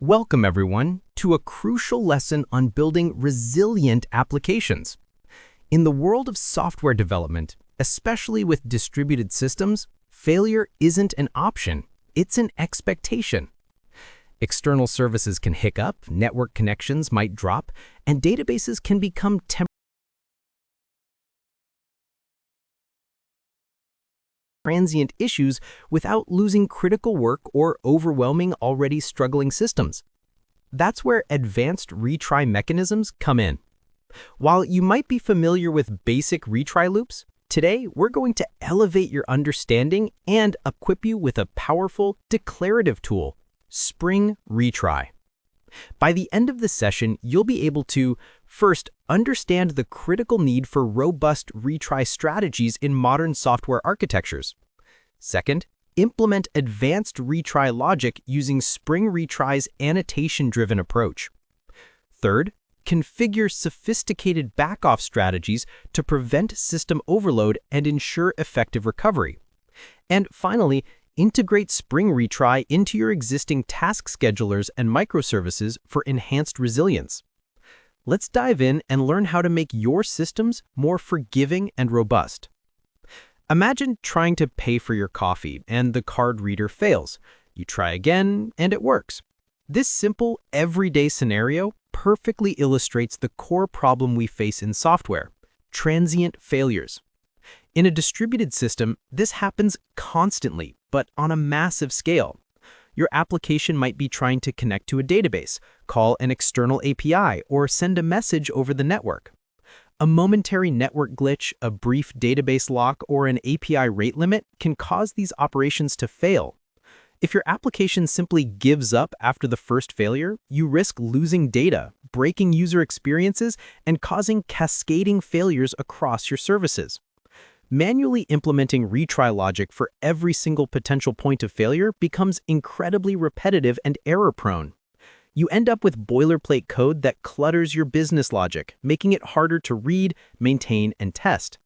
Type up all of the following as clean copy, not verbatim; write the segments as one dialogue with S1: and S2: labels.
S1: Welcome, everyone, to a crucial lesson on building resilient applications. In the world of software development, especially with distributed systems, failure isn't an option, it's an expectation. External services can hiccup, network connections might drop, and databases can become transient issues without losing critical work or overwhelming already struggling systems. That's where advanced retry mechanisms come in. While you might be familiar with basic retry loops, today we're going to elevate your understanding and equip you with a powerful declarative tool, Spring Retry. By the end of the session, you'll be able to, first, understand the critical need for robust retry strategies in modern software architectures. Second, implement advanced retry logic using Spring Retry's annotation-driven approach. Third, configure sophisticated backoff strategies to prevent system overload and ensure effective recovery. And finally, integrate Spring Retry into your existing task schedulers and microservices for enhanced resilience. Let's dive in and learn how to make your systems more forgiving and robust. Imagine trying to pay for your coffee and the card reader fails. You try again and it works. This simple, everyday scenario perfectly illustrates the core problem we face in software: transient failures. In a distributed system, this happens constantly, but on a massive scale. Your application might be trying to connect to a database, call an external API, or send a message over the network. A momentary network glitch, a brief database lock, or an API rate limit can cause these operations to fail. If your application simply gives up after the first failure, you risk losing data, breaking user experiences, and causing cascading failures across your services. Manually implementing retry logic for every single potential point of failure becomes incredibly repetitive and error-prone. You end up with boilerplate code that clutters your business logic, making it harder to read, maintain, and test.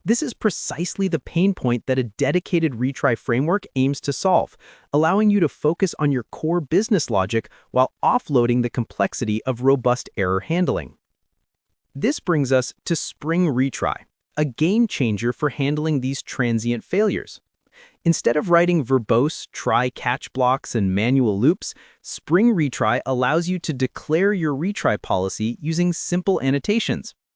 S1: This is precisely the pain point that a dedicated retry framework aims to solve, allowing you to focus on your core business logic while offloading the complexity of robust error handling. This brings us to Spring Retry, a game changer for handling these transient failures. Instead of writing verbose try-catch blocks and manual loops, Spring Retry allows you to declare your retry policy using simple annotations.